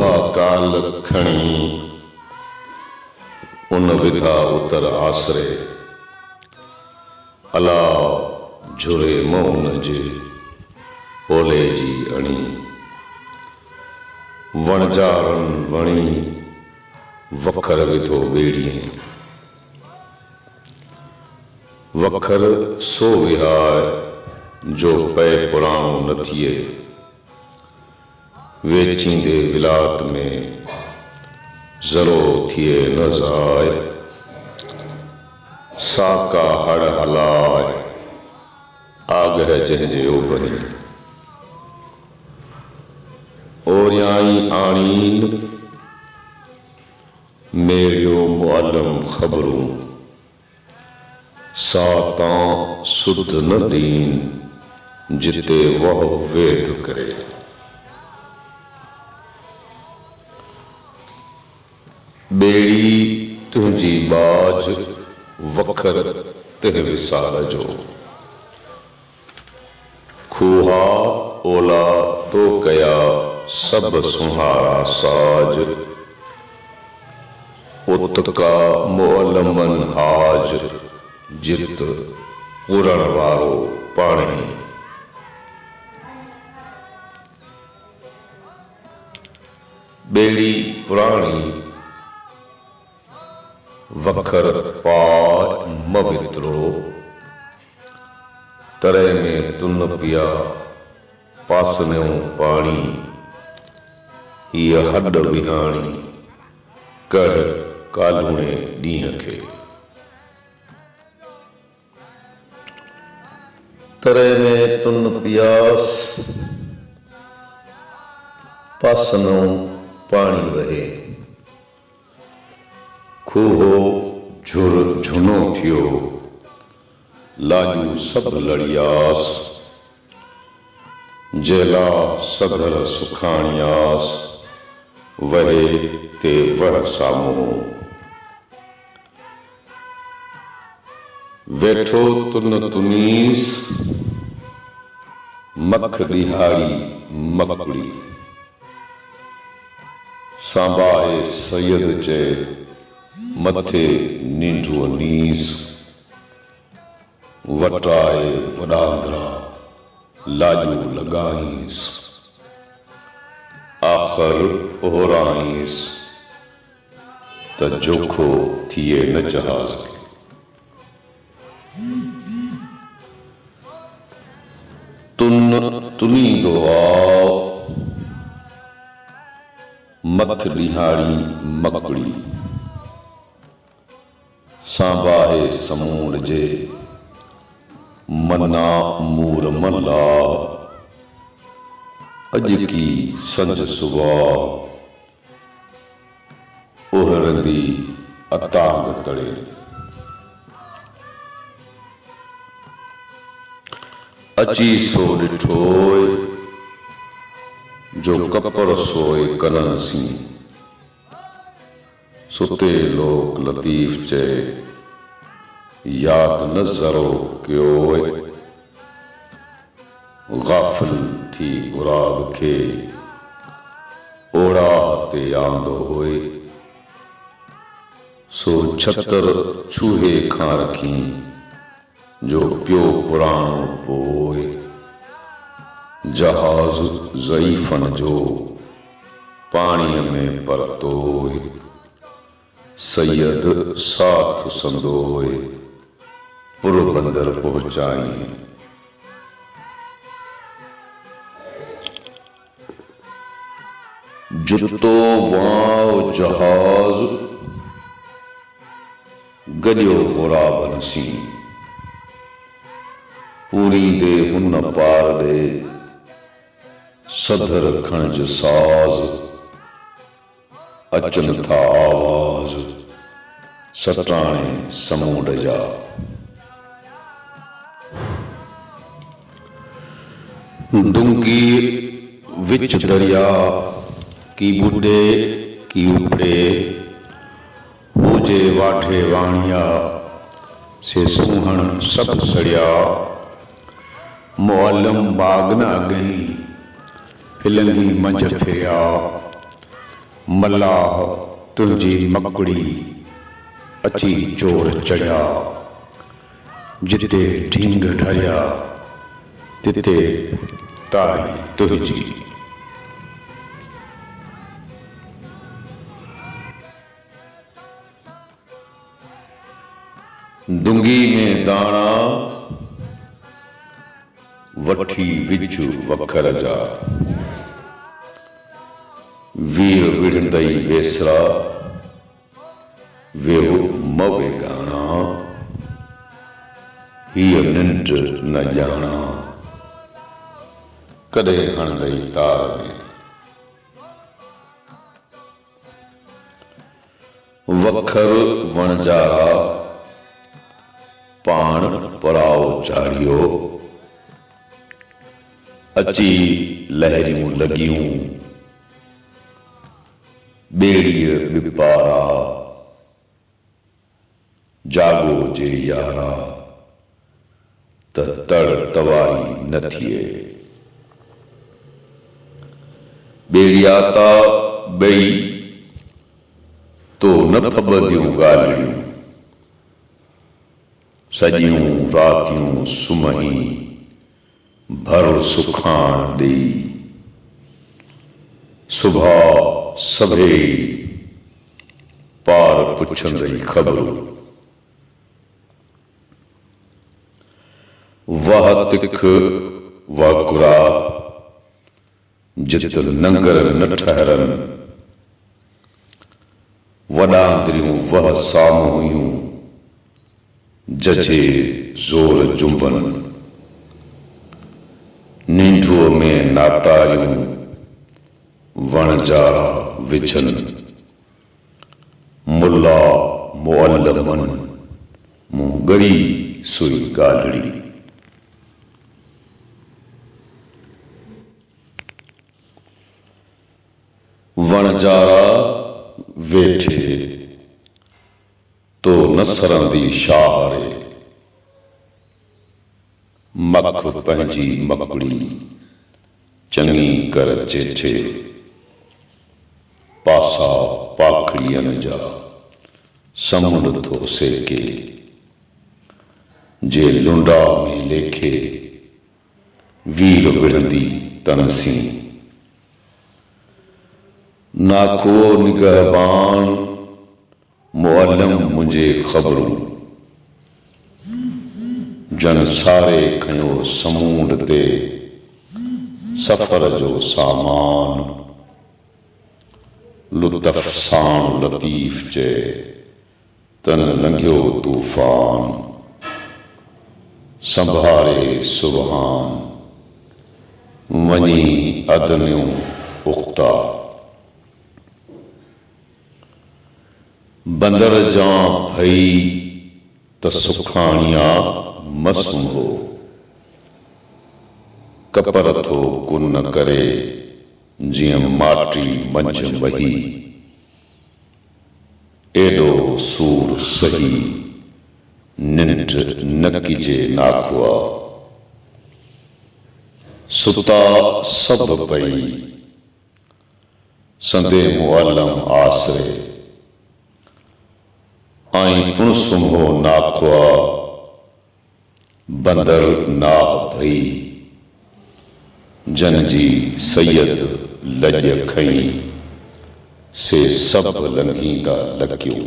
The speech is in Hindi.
लोहा काल खणी उन विधा उतर आसरे अला झुरे मोहन जे ओले जी अणी वणजारन वणी वखर विधो बेड़िए वखर सो विहार जो पै पुराणो न थिए वेचींदे विलात में ज़रो थिए न ज़ाय साका हड़ हलाय आगह जंहिंजे ओभरी ओरियाई आणीन मेरियो मुअल्लम खबरूं सातां सुध न दीन जिते वह वेद करे बेड़ी तुझी बाज वखर तिह विसार जो खूहा ओला तो कया सब सुहारा साज उतका मुअल्लमन हाज जित पूरण वारो पाणी बेड़ी पुराणी वखर पार मवित्रो तरे में तुन पिया पासन्यों पानी ये हड विहाणी कढ़ कालूणे ॾींहं खे तरे में तुन पियास पासन्यों पानी वहे खूहो झुर झुनो थियो लाजू सब लड़ियास जेला सधर सुखाणियास वहे ते वह सामो वेठो तुन तुनीस मख दिहाड़ी मकड़ी सांबाए सैयद चे मथे नींढो नीस वटाए वडांदरा लाजू लगाईस आखर ओहराईस त जोखो थिए न जहाज के तुनी दो आओ मख दिहाड़ी मकड़ी सांबाहे समूड जे मन्ना मूर मल्ला अज की संज सुबह ओहरंदी अतांग तड़े अची सो ॾिठोय जो कपर सोए कनन सी सुते लोक लतीफ चे याद न ज़रो क्यों गाफिल थी गुराब के ओड़ा ते आंदो होए सो छतर चूहे खां रखी जो पियो पुराणो पोए जहाज ज़ईफन जो पानी में परतोए सैयद साथ संदोए पुरबंदर पहुंचाई जुतो वाओ जहाज गलियो गुराबन सी पूरी दे हुन पार दे सधर खणज साज अचन था आवाज सटाणे समूड जा डुंगी विच दरिया की बुढ़े की उपड़े हुजे वाठे वाणिया से सुहण सब सड़िया मुअल्लम बाग न गई फिलंगी मंझ फिरिया मल्लाह तुंहिंजी मकड़ी अची चोर चढ़िया, जिते ढींग ढरिया तिते ताई तुंहिंजी। दुंगी में दाणा वठी विझु वखर जा, वीर विढ़ंदई वेसरा वेहो मवे गाना, हीअ निंड न ॼाणा कॾहिं हणंदई तार में। वखर वणजारा पाण पराओ चाढ़ियो, अची लहरियूं लॻियूं ॿेड़ीअ ॿिपारा, जागो जे यारा त तड़ तवाई न थिए। ॿेड़िया ता ॿई तो न फॿंदियूं ॻाल्हियूं, सॼियूं रातियूं सुम्ही भर सुखाण ॾेई, सुबह सभई पार पुछंदई ख़बरूं। वह तिख वाकुरा जित नंगर न ठहरनि, वॾांदरियूं वह साम्हूं हुयूं जचे ज़ोर जुंबन। नींढूअ में नातारियूं वणजारा विझनि, मुल्ला मुअल्लमन मूं ॻरी सुई ॻाल्हिड़ी। वणजारा वेठे तो न सरंदी शाहरे, मख पंहिंजी मकड़ी चङी कर चेठे, पासा पाखड़ियनि जा समुंड थो सेके, जे लुंडा में लेखे वीर विढ़ंदी तनसी। नाखो निगहबान मुअल्लम मुंहिंजे ख़बरूं, जन सारे खयो समूंड ते सफ़र जो सामान। लुत्फ़ साण लतीफ़ चए तन लंघियो तूफ़ान, संभारे सुबहान वञी अदनियूं उख्ता। बंदर जां भई त सुखाणिया मसूं हो, कपर थो कुन करे जीअं माटी मंझ वही। एॾो सूर सही निंड न कीजे नाखुआ, सुता सभ पई संदे मुअल्लम आसरे। आई पुण सुम्हो नाखुआ बंदर नाह भई, जन जी सैयद लॼ खई से सभ लंघींदा लॻियूं।